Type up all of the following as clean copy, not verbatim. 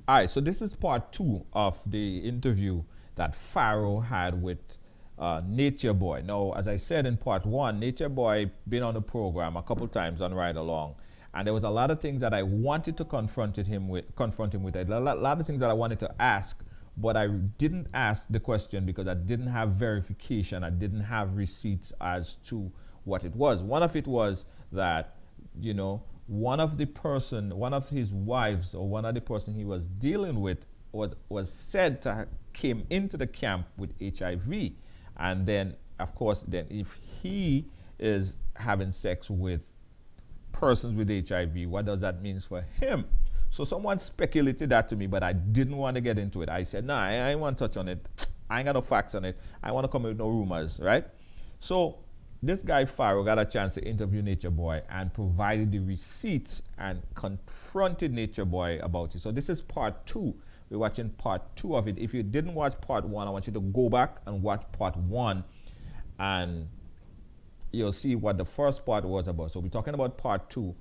All right, so this is part two of the interview that Pharaoh had with Nature Boy. Now, as I said in part one, Nature Boy been on the program a couple times on Ride Along, and there was a lot of things that I wanted to confront him with. A lot of things that I wanted to ask, but I didn't ask the question because I didn't have verification. I didn't have receipts as to what it was. One of it was that, you know, one of his wives, or one of the person he was dealing with was said to have came into the camp with HIV, and then of course then if he is having sex with persons with HIV, what does that mean for him? So someone speculated that to me, but I didn't want to get into it. I said, nah, I ain't want to touch on it. I ain't got no facts on it. I want to come with no rumors, right? So this guy Pharaoh got a chance to interview Nature Boy and provided the receipts and confronted Nature Boy about it. So this is part two. We're watching part two of it. If you didn't watch part one, I want you to go back and watch part one, and you'll see what the first part was about. So we're talking about part two,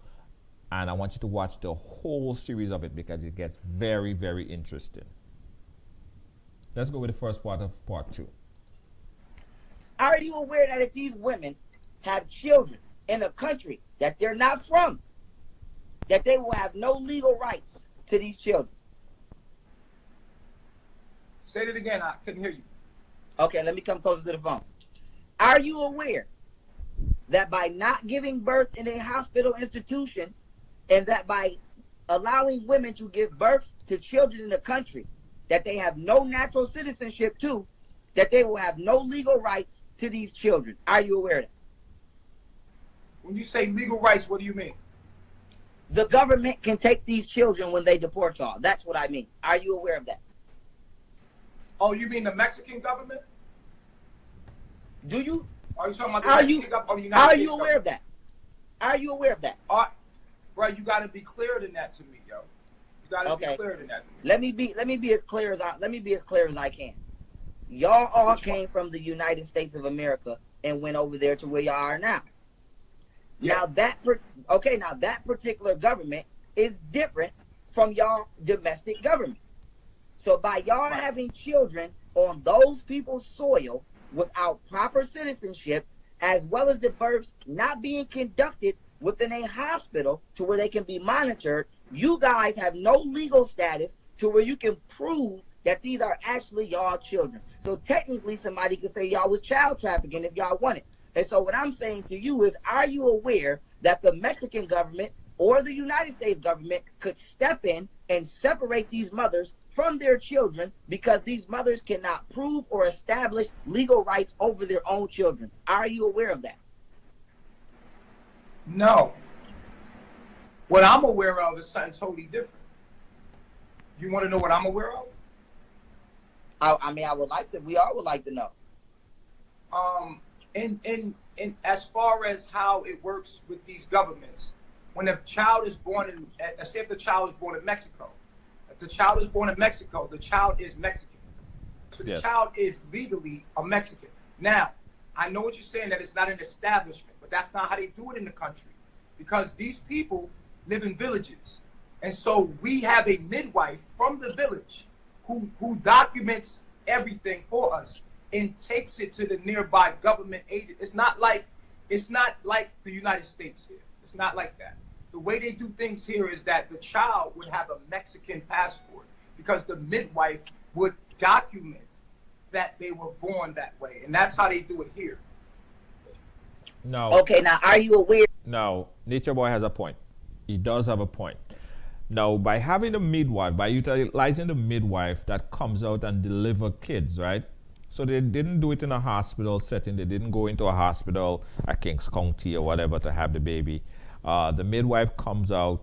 and I want you to watch the whole series of it because it gets very, very interesting. Let's go with the first part of part two. Are you aware that if these women have children in a country that they're not from, that they will have no legal rights to these children? Say it again. I couldn't hear you. Okay, let me come closer to the phone. Are you aware that by not giving birth in a hospital institution, and that by allowing women to give birth to children in the country that they have no natural citizenship to, that they will have no legal rights to these children? Are you aware of that? When you say legal rights, what do you mean? The government can take these children when they deport y'all. That's what I mean. Are you aware of that? Oh, you mean the Mexican government? Do you? Are you talking about the Are Mexican you? government or the United Are States you aware government? of that? Are you aware of that? Bro, you got to be clearer than that to me, yo. You got to be clearer than that. Let me be as clear as I can. Y'all all came from the United States of America and went over there to where y'all are now. Yeah. Now that particular government is different from y'all domestic government. So by y'all having children on those people's soil without proper citizenship, as well as the births not being conducted within a hospital to where they can be monitored, you guys have no legal status to where you can prove that these are actually y'all children. So technically somebody could say y'all was child trafficking if y'all wanted. And so what I'm saying to you is, are you aware that the Mexican government or the United States government could step in and separate these mothers from their children because these mothers cannot prove or establish legal rights over their own children? Are you aware of that? No. What I'm aware of is something totally different. You want to know what I'm aware of? I mean, we all would like to know. In as far as how it works with these governments, when a child is born in, let's say if the child is born in Mexico, if the child is born in Mexico, the child is Mexican. So the child is legally a Mexican. Now, I know what you're saying, that it's not an establishment, but that's not how they do it in the country, because these people live in villages. And so we have a midwife from the village who documents everything for us and takes it to the nearby government agent. It's not like the United States here. It's not like that. The way they do things here is that the child would have a Mexican passport because the midwife would document that they were born that way. And that's how they do it here. No. Okay, now are you aware? No, Nature Boy has a point. He does have a point. Now, by having a midwife, by utilizing the midwife that comes out and deliver kids, right? So they didn't do it in a hospital setting. They didn't go into a hospital at Kings County or whatever to have the baby. The midwife comes out.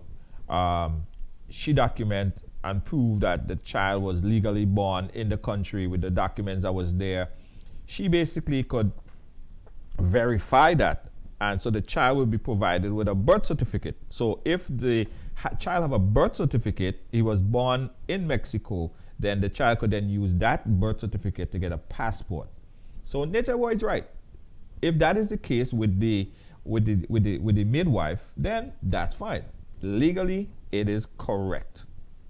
She documents and proves that the child was legally born in the country with the documents that was there. She basically could verify that. And so the child will be provided with a birth certificate. So if the child have a birth certificate, he was born in Mexico, then the child could then use that birth certificate to get a passport. So Nature Boy is right. If that is the case with the midwife, then that's fine. Legally, it is correct.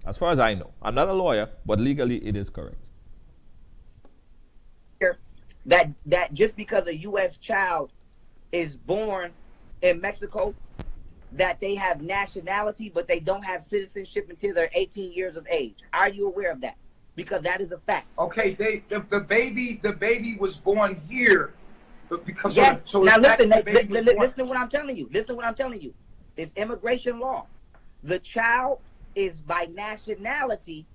As far as I know. I'm not a lawyer, but legally it is correct. That just because a U.S. child is born in Mexico, that they have nationality, but they don't have citizenship until they're 18 years of age. Are you aware of that? Because that is a fact. Okay, the baby was born here, but because Yes. so Now listen, listen to what I'm telling you. Listen to what I'm telling you. It's immigration law. The child is by nationality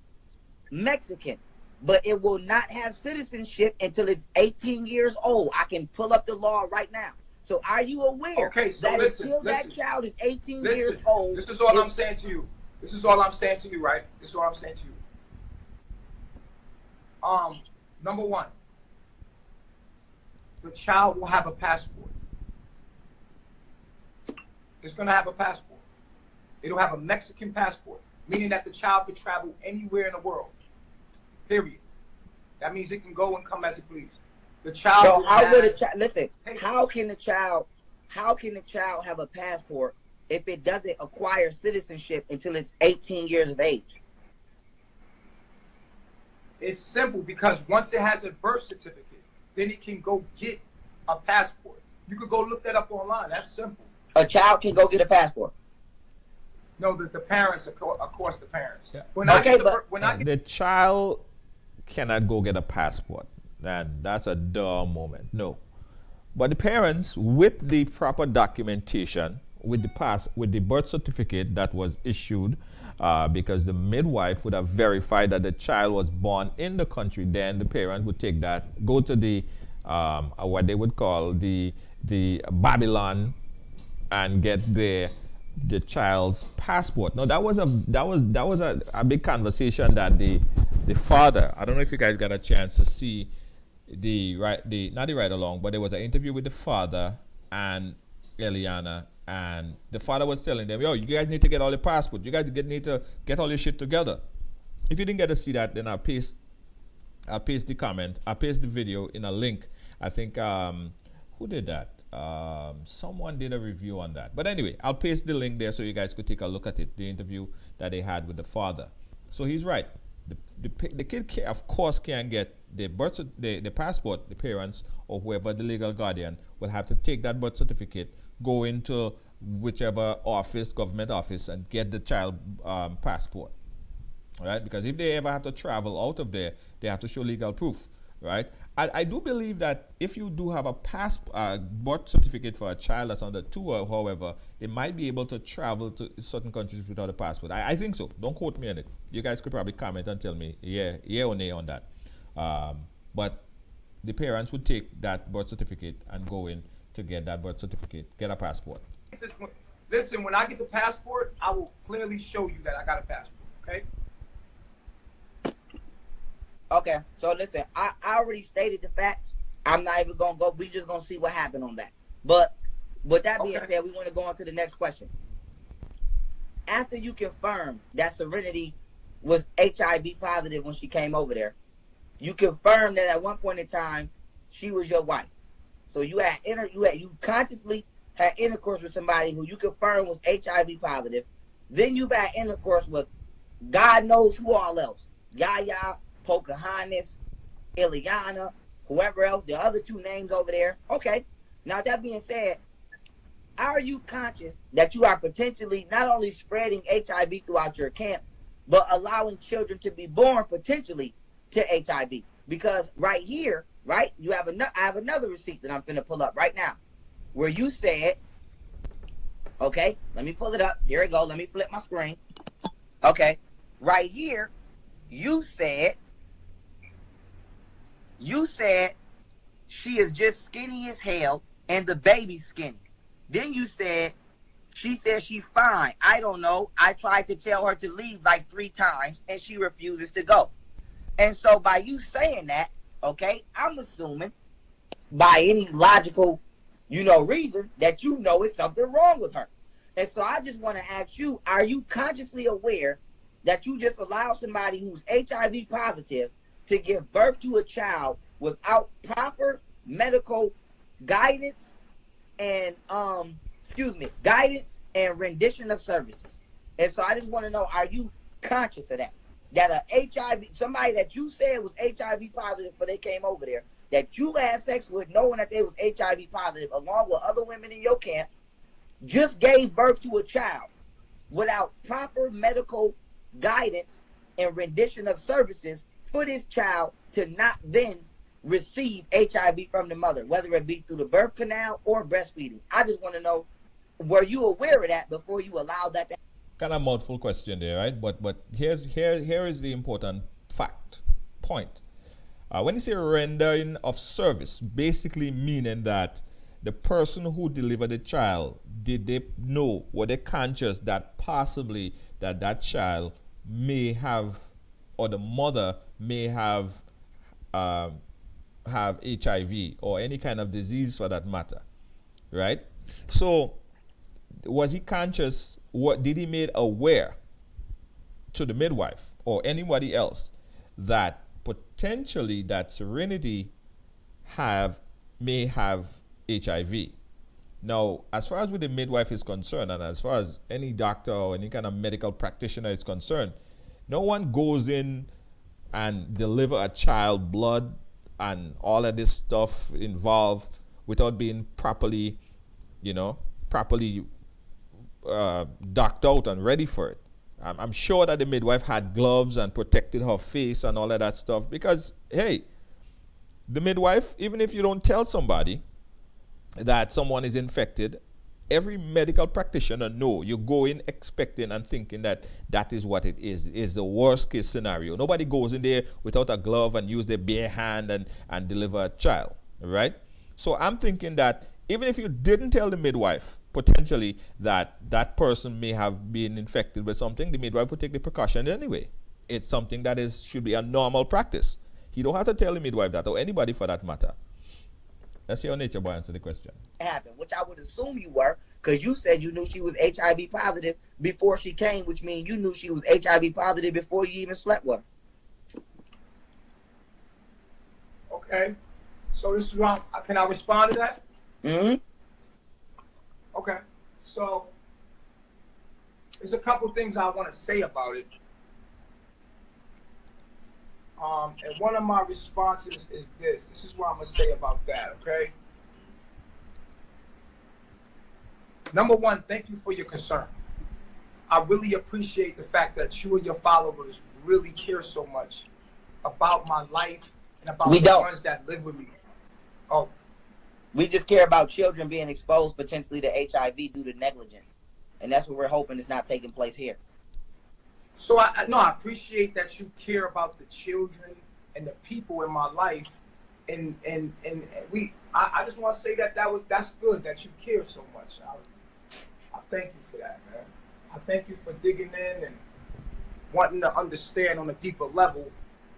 Mexican, but it will not have citizenship until it's 18 years old. I can pull up the law right now. So are you aware that until that child is 18 years old? This is all I'm saying to you. This is all I'm saying to you, right? This is all I'm saying to you. Number one, the child will have a passport. It's going to have a passport. It'll have a Mexican passport, meaning that the child could travel anywhere in the world. Period. That means it can go and come as it pleases. The child. So how would a child listen? Hey. How can the child have a passport if it doesn't acquire citizenship until it's 18 years of age? It's simple, because once it has a birth certificate, then it can go get a passport. You could go look that up online. That's simple. A child can go get a passport. No, the parents, of course, the parents. Yeah. The child cannot go get a passport. That's a dumb moment. No. But the parents, with the proper documentation, with the birth certificate that was issued, because the midwife would have verified that the child was born in the country, then the parent would take that, go to the what they would call the Babylon, and get the child's passport. Now that was a big conversation that the father. I don't know if you guys got a chance to see not the ride along, but there was an interview with the father and Eliana, and the father was telling them, "Yo, you guys need to get all the passports. You guys need to get all your shit together." If you didn't get to see that, then I'll paste the comment. I'll paste the video in a link. I think who did that? Someone did a review on that. But anyway, I'll paste the link there so you guys could take a look at it. The interview that they had with the father. So he's right. The kid, of course, can get the passport. The parents or whoever the legal guardian will have to take that birth certificate, go into whichever government office, and get the child passport. Right? Because if they ever have to travel out of there, they have to show legal proof. Right? I do believe that if you do have a birth certificate for a child that's under 2, or however, they might be able to travel to certain countries without a passport. I think so. Don't quote me on it. You guys could probably comment and tell me yeah or nay on that. But the parents would take that birth certificate and go in to get that birth certificate, get a passport. Listen, when I get the passport, I will clearly show you that I got a passport. Okay. Okay, so listen, I already stated the facts. I'm not even gonna go. We just gonna see what happened on that. But with that being said, we want to go on to the next question. After you confirm that Serenity was HIV positive when she came over there, you confirmed that at one point in time she was your wife. So you consciously had intercourse with somebody who you confirmed was HIV positive. Then you've had intercourse with God knows who all else. Yaya, Pocahontas, Ileana, whoever else, the other 2 names over there. Okay. Now that being said, are you conscious that you are potentially not only spreading HIV throughout your camp, but allowing children to be born potentially to HIV? Because right here, right, I have another receipt that I'm finna pull up right now, where you said, okay, let me pull it up. Here we go. Let me flip my screen. Okay, right here, you said she is just skinny as hell and the baby's skinny. Then you said she says she's fine. I don't know. I tried to tell her to leave like 3 times and she refuses to go. And so by you saying that, okay, I'm assuming by any logical, reason that it's something wrong with her. And so I just want to ask you, are you consciously aware that you just allow somebody who's HIV positive to give birth to a child without proper medical guidance and guidance and rendition of services? And so I just want to know, are you conscious of that. That a HIV, somebody that you said was HIV positive before they came over there, that you had sex with knowing that they was HIV positive, along with other women in your camp, just gave birth to a child without proper medical guidance and rendition of services for this child to not then receive HIV from the mother, whether it be through the birth canal or breastfeeding. I just want to know, were you aware of that before you allowed that to happen? Kind of mouthful question there, right? But here is the important point. When you say rendering of service, basically meaning that the person who delivered the child, did they know, were they conscious that possibly that child may have, or the mother may have HIV or any kind of disease for that matter, right? So was he conscious? What did he made aware to the midwife or anybody else that potentially that Serenity may have HIV? Now, as far as with the midwife is concerned, and as far as any doctor or any kind of medical practitioner is concerned, no one goes in and deliver a child blood and all of this stuff involved without being properly docked out and ready for it. I'm sure that the midwife had gloves and protected her face and all of that stuff, because, hey, the midwife, even if you don't tell somebody that someone is infected, every medical practitioner know you go in expecting and thinking that that is what it is. It is the worst case scenario. Nobody goes in there without a glove and use their bare hand and deliver a child, right? So I'm thinking that even if you didn't tell the midwife potentially that that person may have been infected with something, the midwife would take the precaution anyway. It's something that should be a normal practice. You don't have to tell the midwife that, or anybody for that matter. Let's see how Nature Boy answer the question. Happened, which I would assume you were, because you said you knew she was HIV positive before she came, which means you knew she was HIV positive before you even slept with her. Okay. So this is wrong. Can I respond to that? Mm-hmm. Okay. So there's a couple things I want to say about it. And one of my responses is this. This is what I'm going to say about that, okay? Number one, thank you for your concern. I really appreciate the fact that you and your followers really care so much about my life and about ones that live with me. Oh. We just care about children being exposed potentially to HIV due to negligence. And that's what we're hoping is not taking place here. So I appreciate that you care about the children and the people in my life, and I just want to say that's good that you care so much. I thank you for that, man. I thank you for digging in and wanting to understand on a deeper level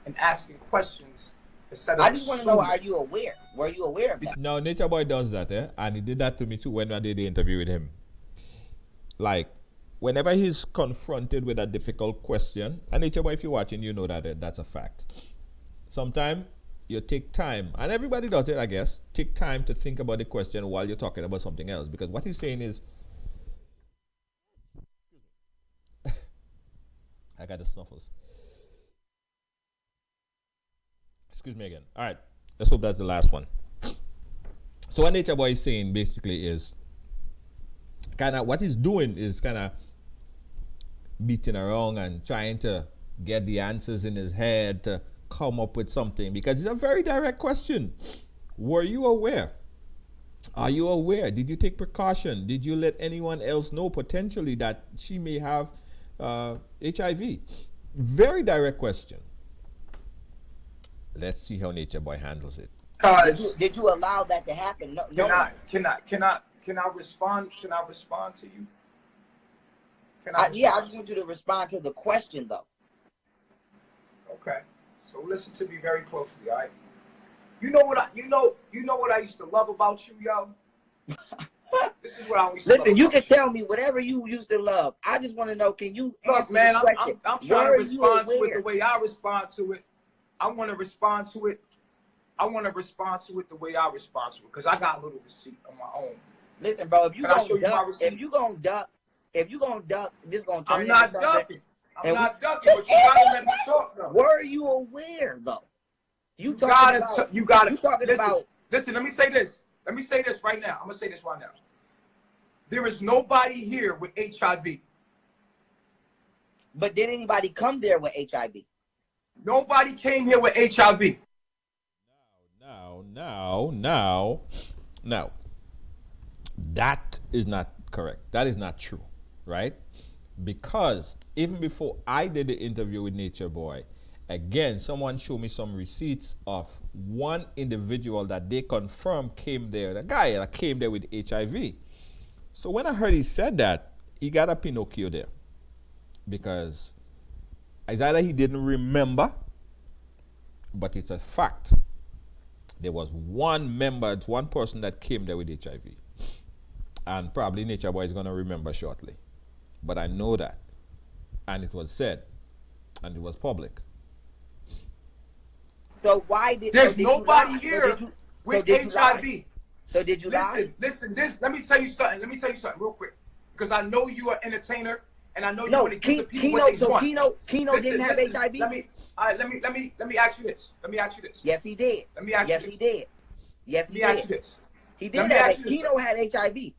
and asking questions instead of. I just want to know, are you aware? Were you aware of that? No, Nature Boy does that, and he did that to me too when I did the interview with him. Like, whenever he's confronted with a difficult question, and Nature Boy, if you're watching, you know that that's a fact. Sometimes you take time, and everybody does it, I guess, take time to think about the question while you're talking about something else. Because what he's saying is, I got the snuffles. Excuse me again. All right, let's hope that's the last one. So what Nature Boy is saying basically is, kind of what he's doing is kind of beating around and trying to get the answers in his head to come up with something, because it's a very direct question. Were you aware? Are you aware? Did you take precaution? Did you let anyone else know potentially that she may have HIV? Very direct question. Let's see how Nature Boy handles it. Did you allow that to happen? No. Can I respond? Can I respond to you? I just want you to respond to the question, though. Okay. So listen to me very closely, all right? You know what I used to love about you, yo? This is what I used to love. Listen, you can tell me whatever you used to love. I just want to know, can you answer man, the question? I'm trying to respond to it the way I respond to it. I want to respond to it. I want to respond to it the way I respond to it, because I got a little receipt on my own. Listen, bro, if you gonna duck, this gonna turn into something. I'm not ducking, but you gotta let me talk though. Were you aware though? You gotta. You talking listen, about? Listen, let me say this. Let me say this right now. I'm gonna say this right now. There is nobody here with HIV. But did anybody come there with HIV? Nobody came here with HIV. Now. That is not correct. That is not true, right? Because even before I did the interview with Nature Boy, again, someone showed me some receipts of one individual that they confirmed came there, the guy that came there with HIV. So when I heard he said that, he got a Pinocchio there. Because it's either he didn't remember, but it's a fact. There was one person that came there with HIV. And probably Nature Boy is going to remember shortly. But I know that. And it was said. And it was public. So why did... There's so nobody here with HIV. So did you lie? Listen, let me tell you something. Let me tell you something real quick. Because I know you are an entertainer. And I know you want to give the people what they want. Keno didn't have HIV? Let me ask you this. Yes, he did. Let me ask you this. He did. Yes, he did. Let me ask you this. He did have it. Keno had HIV.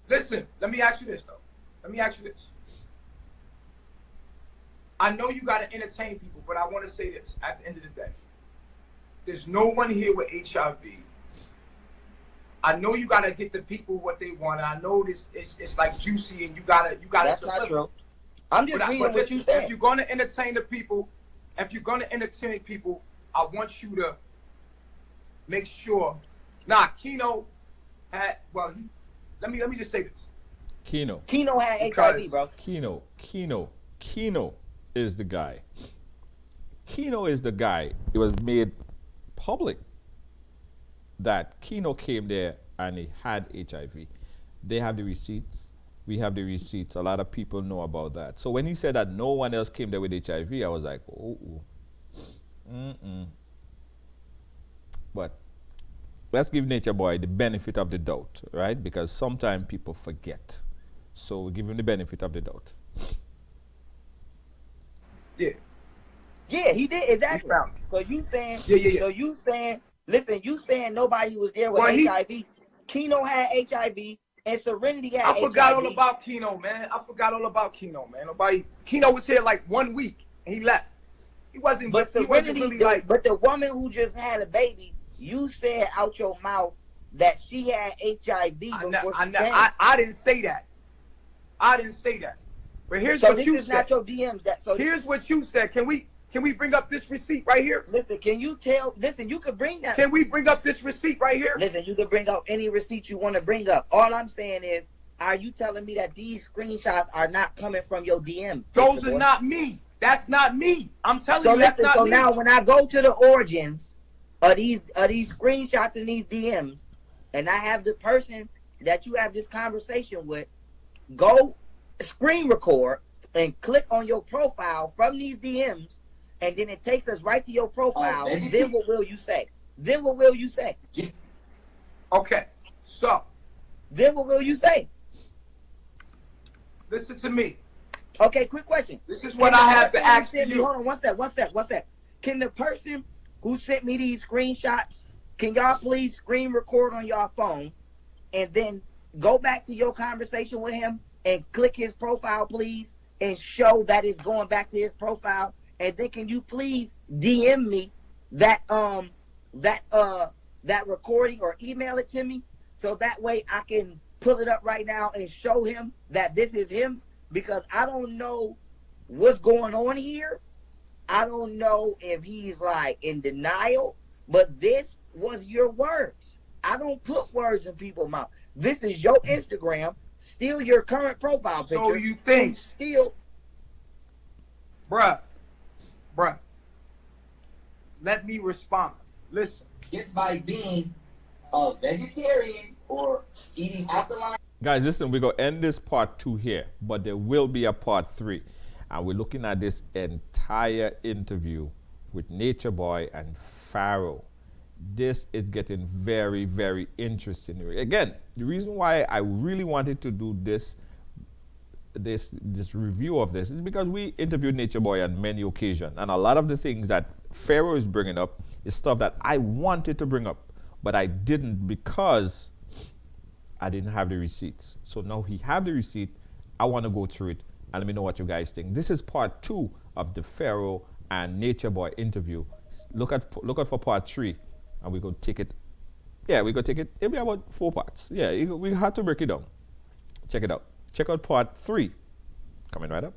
Listen, let me ask you this, though. Let me ask you this. I know you got to entertain people, but I want to say this. At the end of the day, there's no one here with HIV. I know you got to get the people what they want. I know this it's like juicy, and you gotta. That's not true. I'm just reading what you said. If you're gonna entertain the people, I want you to make sure. Nah, Keno had. Well, let me just say this. Keno had HIV, bro. Keno is the guy. Keno is the guy. It was made public that Keno came there and he had HIV. They have the receipts. We have the receipts. A lot of people know about that. So when he said that no one else came there with HIV, I was like, But let's give Nature Boy the benefit of the doubt, right? Because sometimes people forget. So we give him the benefit of the doubt. Yeah. Yeah, he did, exactly. So you saying, So you saying, listen, you saying nobody was there with HIV. Keno had HIV and Serenity had HIV. I forgot all about Keno, man. Keno was here like 1 week and he left. He wasn't, but he wasn't really like. But the woman who just had a baby, you said out your mouth that she had HIV before she came. I didn't say that. But here's so what you this is said. not your DMs. Here's what you said. Can we bring up this receipt right here? Listen, you could bring that. Can we bring up this receipt right here? Listen, you can bring up any receipt you want to bring up. All I'm saying is, are you telling me that these screenshots are not coming from your DM? Those are not me. That's not me. I'm telling you, that's not me. So now when I go to the origins of these screenshots and these DMs, and I have the person that you have this conversation with, go screen record and click on your profile from these DMs, and then it takes us right to your profile. Then what will you say? Okay, so. Then what will you say? Listen to me. Okay, quick question. This is what I have to ask you. Hold on, one sec. Can the person who sent me these screenshots, can y'all please screen record on your phone and then go back to your conversation with him and click his profile, please, and show that it's going back to his profile? And then can you please DM me that recording or email it to me so that way I can pull it up right now and show him that this is him? Because I don't know what's going on here. I don't know if he's like in denial, but this was your words. I don't put words in people's mouth. This is your Instagram, still your current profile picture. So you think still, bruh, let me respond. Listen. Just by being a vegetarian or eating off the line. Guys, listen, we're going to end this part 2 here, but there will be a part 3. And we're looking at this entire interview with Nature Boy and Pharaoh. This is getting very, very interesting. Again, the reason why I really wanted to do this this review of this is because we interviewed Nature Boy on many occasions, and a lot of the things that Pharaoh is bringing up is stuff that I wanted to bring up, but I didn't because I didn't have the receipts. So now he have the receipt. I want to go through it and let me know what you guys think. This is part 2 of the Pharaoh and Nature Boy interview. Look out for part 3, and we go take it. Yeah, we go take it. It'll be about 4 parts. Yeah, we have to break it down. Check it out. Check out part 3. Coming right up.